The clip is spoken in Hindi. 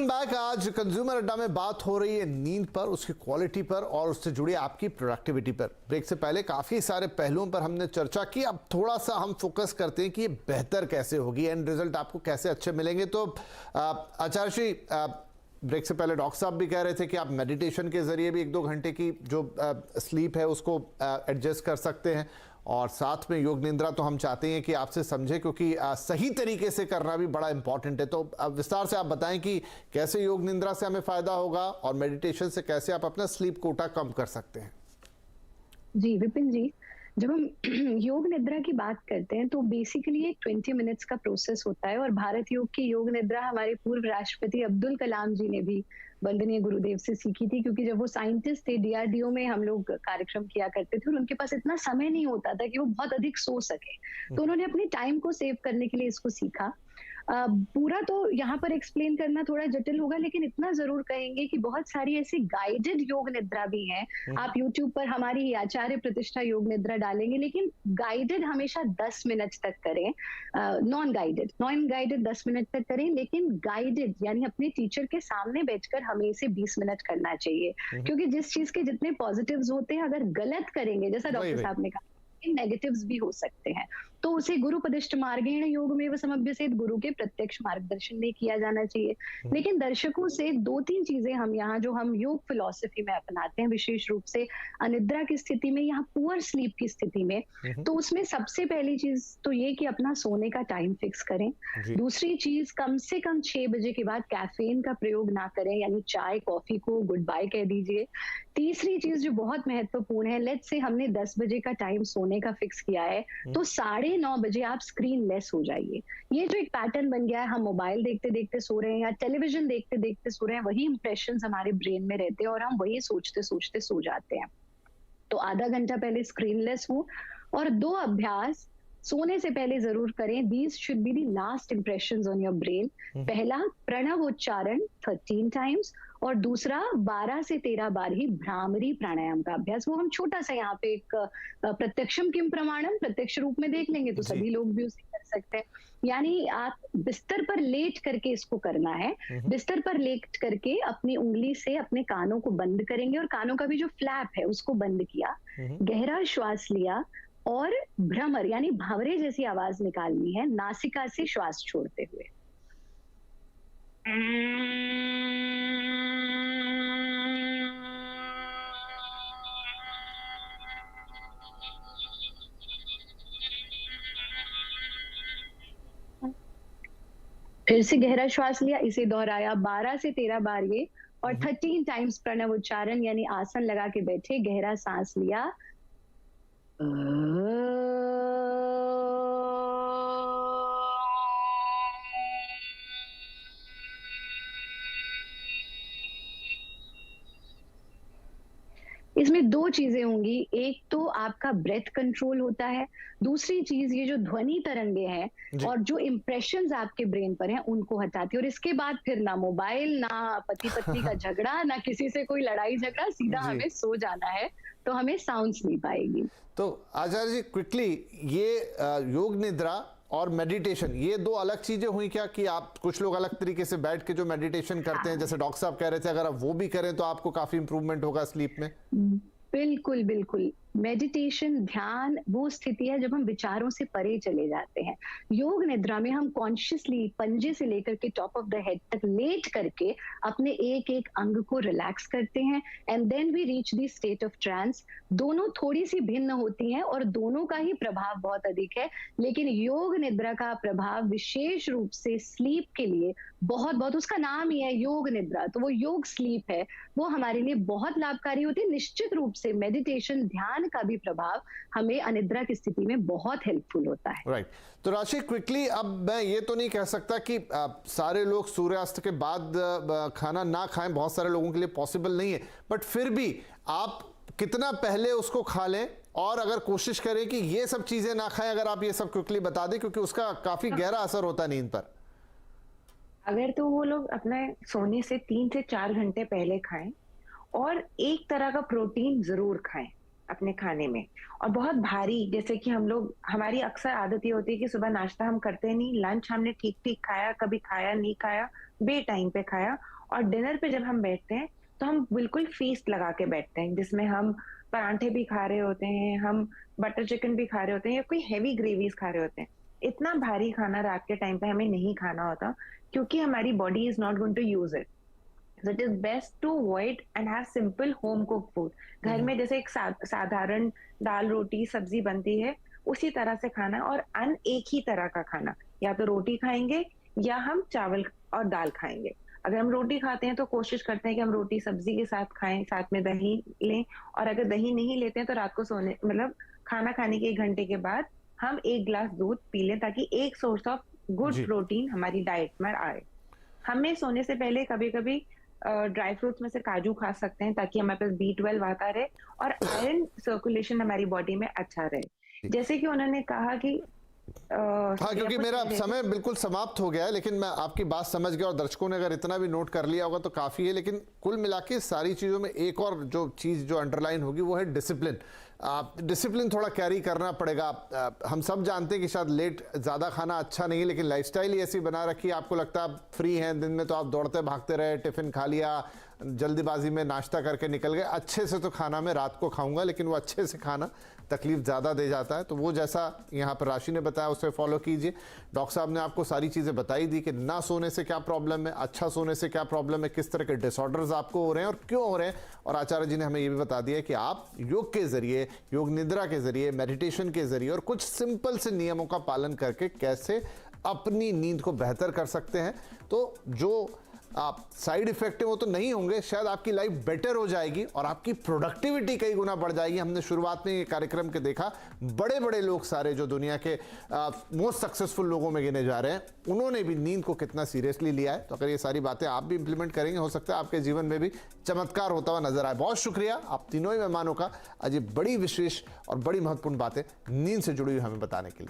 Welcome back. आज कंज्यूमर अड्डा में बात हो रही है नींद पर, उसकी क्वालिटी पर और उससे जुड़ी आपकी प्रोडक्टिविटी पर। ब्रेक से पहले काफी सारे पहलुओं पर हमने चर्चा की। अब थोड़ा सा हम फोकस करते हैं कि ये बेहतर कैसे होगी, एंड रिजल्ट आपको कैसे अच्छे मिलेंगे। तो आचार्य श्री, ब्रेक से पहले डॉक्टर साहब भी कह रहे थे कि आप मेडिटेशन के जरिए भी 1-2 घंटे की जो स्लीप है उसको एडजस्ट कर सकते हैं, और साथ में योग निद्रा तो हम चाहते हैं कि आपसे समझे, क्योंकि सही तरीके से करना भी बड़ा इंपॉर्टेंट है। तो अब विस्तार से आप बताएं कि कैसे योग निद्रा से हमें फायदा होगा और मेडिटेशन से कैसे आप अपना स्लीप कोटा कम कर सकते हैं। जी विपिन जी, जब हम योग निद्रा की बात करते हैं तो बेसिकली एक 20 मिनट्स का प्रोसेस होता है, और भारत योग की योग निद्रा हमारे पूर्व राष्ट्रपति अब्दुल कलाम जी ने भी वंदनीय गुरुदेव से सीखी थी, क्योंकि जब वो साइंटिस्ट थे डीआरडीओ में हम लोग कार्यक्रम किया करते थे और उनके पास इतना समय नहीं होता था कि वो बहुत अधिक सो सके, तो उन्होंने अपने टाइम को सेव करने के लिए इसको सीखा। पूरा तो यहाँ पर एक्सप्लेन करना थोड़ा जटिल होगा, लेकिन इतना जरूर कहेंगे कि बहुत सारी ऐसी गाइडेड योग निद्रा भी हैं। आप YouTube पर हमारी आचार्य प्रतिष्ठा योग निद्रा डालेंगे, लेकिन गाइडेड हमेशा 10 मिनट तक करें। नॉन गाइडेड 10 मिनट तक करें, लेकिन गाइडेड यानी अपने टीचर के सामने बैठकर हमें इसे 20 मिनट करना चाहिए, क्योंकि जिस चीज के जितने पॉजिटिव्स होते हैं, अगर गलत करेंगे, जैसा डॉक्टर साहब ने कहा, नेगेटिव्स भी हो सकते हैं, तो उसे गुरु पदिष्ट मार्गेण योग में समभ्यसेत, गुरु के प्रत्यक्ष मार्गदर्शन में किया जाना चाहिए। लेकिन दर्शकों से 2-3 चीजें हम यहाँ जो हम योग फिलॉसफी में अपनाते हैं, विशेष रूप से अनिद्रा की स्थिति में, यहाँ पुअर स्लीप की स्थिति में, तो उसमें सबसे पहली चीज तो ये कि अपना सोने का टाइम फिक्स करें। दूसरी चीज, कम से कम 6 बजे के बाद कैफीन का प्रयोग ना करें, यानी चाय कॉफी को गुड बाय कह दीजिए। तीसरी चीज जो बहुत महत्वपूर्ण है, लेट्स से हमने 10 बजे का टाइम सोने का फिक्स किया है, तो 9:30 बजे आप स्क्रीन लेस हो जाइए। ये जो एक पैटर्न बन गया है, हम मोबाइल देखते देखते सो रहे हैं या टेलीविजन देखते देखते सो रहे हैं, वही इंप्रेशंस हमारे ब्रेन में रहते हैं और हम वही सोचते सोचते सो जाते हैं। तो आधा घंटा पहले स्क्रीन लेस हो, और 2 अभ्यास सोने से पहले जरूर करें। These should be the last impressions on your brain. पहला, प्रणव उच्चारण 13 टाइम्स, और दूसरा 12 से 13 बार ही भ्रामरी प्राणायाम का अभ्यास। वो हम छोटा सा यहाँ पे एक प्रत्यक्षम किम प्रमाणम प्रत्यक्ष रूप में देख लेंगे तो सभी लोग भी उसे कर सकते हैं। यानी आप बिस्तर पर लेट करके इसको करना है। बिस्तर पर लेट करके अपनी उंगली से अपने कानों को बंद करेंगे, और कानों का भी जो फ्लैप है उसको बंद किया, गहरा श्वास लिया, और भ्रमर यानी भंवरे जैसी आवाज निकालनी है नासिका से श्वास छोड़ते हुए। फिर से गहरा श्वास लिया, इसे दोहराया 12 से 13 बार ये, और 13 टाइम्स प्रणव उच्चारण यानी आसन लगा के बैठे, गहरा सांस लिया, इसमें 2 चीजें होंगी। एक तो आपका ब्रेथ कंट्रोल होता है, दूसरी चीज ये जो ध्वनि तरंगे हैं और जो इंप्रेशंस आपके ब्रेन पर हैं उनको हटाती है। और इसके बाद फिर ना मोबाइल, ना पति पत्नी का झगड़ा, ना किसी से कोई लड़ाई झगड़ा, सीधा हमें सो जाना है, तो हमें साउंड्स नहीं पाएगी। तो आचार्य जी, क्विकली, ये योग निद्रा और मेडिटेशन, ये 2 अलग चीजें हुई क्या? कि आप, कुछ लोग अलग तरीके से बैठ के जो मेडिटेशन करते हैं, जैसे डॉक्टर साहब कह रहे थे, अगर आप वो भी करें तो आपको काफी इंप्रूवमेंट होगा स्लीप में। बिल्कुल बिल्कुल, मेडिटेशन ध्यान वो स्थिति है जब हम विचारों से परे चले जाते हैं। योग निद्रा में हम कॉन्शियसली पंजे से लेकर के टॉप ऑफ द हेड तक लेट करके अपने एक एक अंग को रिलैक्स करते हैं, and then we reach the state of trance. दोनों थोड़ी सी भिन्न होती हैं और दोनों का ही प्रभाव बहुत अधिक है, लेकिन योग निद्रा का प्रभाव विशेष रूप से स्लीप के लिए बहुत बहुत, उसका नाम ही है योग निद्रा, तो वो योग स्लीप है, वो हमारे लिए बहुत लाभकारी होती है। निश्चित रूप से मेडिटेशन ध्यान का भी प्रभाव हमें अनिद्रा की स्थिति में बहुत हेल्पफुल होता है। राइट। तो राशि, क्विकली, अब मैं ये तो नहीं कह सकता कि सारे लोग सूर्यास्त के बाद खाना ना खाएं, बहुत सारे लोगों के लिए पॉसिबल नहीं है, बट फिर भी आप कितना पहले उसको खा लें, और अगर कोशिश करें कि ये सब चीजें ना खाएं, अगर आप ये सब क्विकली बता दें, क्योंकि उसका काफी गहरा असर होता है नींद पर। अगर तो वो लोग अपने सोने से 3 से 4 घंटे पहले खाएं, और एक तरह का प्रोटीन जरूर खाएं। अपने खाने में। और बहुत भारी, जैसे कि हम लोग, हमारी अक्सर आदत ये होती है कि सुबह नाश्ता हम करते नहीं, लंच हमने ठीक ठीक खाया, कभी खाया नहीं खाया, बे टाइम पे खाया, और डिनर पे जब हम बैठते हैं तो हम बिल्कुल फीस्ट लगा के बैठते हैं, जिसमें हम परांठे भी खा रहे होते हैं, हम बटर चिकन भी खा रहे होते हैं, या कोई हैवी ग्रेवीज खा रहे होते हैं। इतना भारी खाना रात के टाइम पे हमें नहीं खाना होता, क्योंकि हमारी body is not going to use it. So it is best to avoid and have simple home cooked food. घर में जैसे एक साधारण दाल रोटी सब्जी बनती है, उसी तरह से खाना, और एक ही तरह का खाना, या तो रोटी खाएंगे या हम चावल और दाल खाएंगे। अगर हम रोटी खाते हैं तो कोशिश करते हैं कि हम रोटी सब्जी के साथ खाएं, साथ में दही लें, और अगर दही नहीं लेते हैं तो रात को सोने, मतलब खाना खाने के 1 घंटे के बाद हम 1 गिलास दूध पी लें, ताकि एक सोर्स ऑफ गुड जी। प्रोटीन हमारी डाइट में आए। हमें सोने से पहले कभी कभी ड्राई फ्रूट्स में से काजू खा सकते हैं, ताकि हमारे पास B12 आता रहे और आयरन सर्कुलेशन हमारी बॉडी में अच्छा रहे। जैसे कि उन्होंने कहा कि हाँ, क्योंकि मेरा समय बिल्कुल समाप्त हो गया है, लेकिन मैं आपकी बात समझ गया और दर्शकों ने अगर इतना भी नोट कर लिया होगा तो काफ़ी है। लेकिन कुल मिला के सारी चीज़ों में एक और जो चीज़ जो अंडरलाइन होगी वो है डिसिप्लिन। डिसिप्लिन थोड़ा कैरी करना पड़ेगा। हम सब जानते हैं कि शायद लेट ज़्यादा खाना अच्छा नहीं है, लेकिन लाइफस्टाइल ही ऐसी बना रखी है, आपको लगता है आप फ्री हैं दिन में तो आप दौड़ते भागते रहे, टिफ़िन खा लिया, जल्दीबाजी में नाश्ता करके निकल गए। अच्छे से तो खाना मैं रात को खाऊंगा, लेकिन वो अच्छे से खाना तकलीफ ज़्यादा दे जाता है। तो वो जैसा यहाँ पर राशि ने बताया उसे फॉलो कीजिए। डॉक्टर साहब ने आपको सारी चीज़ें बताई दी कि ना सोने से क्या प्रॉब्लम है, अच्छा सोने से क्या प्रॉब्लम है, किस तरह के डिसऑर्डर्स आपको हो रहे हैं और क्यों हो रहे हैं। और आचार्य जी ने हमें ये भी बता दिया कि आप योग के ज़रिए, योग निद्रा के ज़रिए, मेडिटेशन के ज़रिए और कुछ सिंपल से नियमों का पालन करके कैसे अपनी नींद को बेहतर कर सकते हैं। तो जो आप साइड इफेक्ट है वो तो नहीं होंगे, शायद आपकी लाइफ बेटर हो जाएगी और आपकी प्रोडक्टिविटी कई गुना बढ़ जाएगी। हमने शुरुआत में ये कार्यक्रम के देखा, बड़े बड़े लोग सारे जो दुनिया के मोस्ट सक्सेसफुल लोगों में गिने जा रहे हैं, उन्होंने भी नींद को कितना सीरियसली लिया है। तो अगर ये सारी बातें आप भी इंप्लीमेंट करेंगे, हो सकता है आपके जीवन में भी चमत्कार होता हुआ नजर आए। बहुत शुक्रिया आप तीनों ही मेहमानों का, आज ये बड़ी विशेष और बड़ी महत्वपूर्ण बातें नींद से जुड़ी हुई हमें बताने के लिए।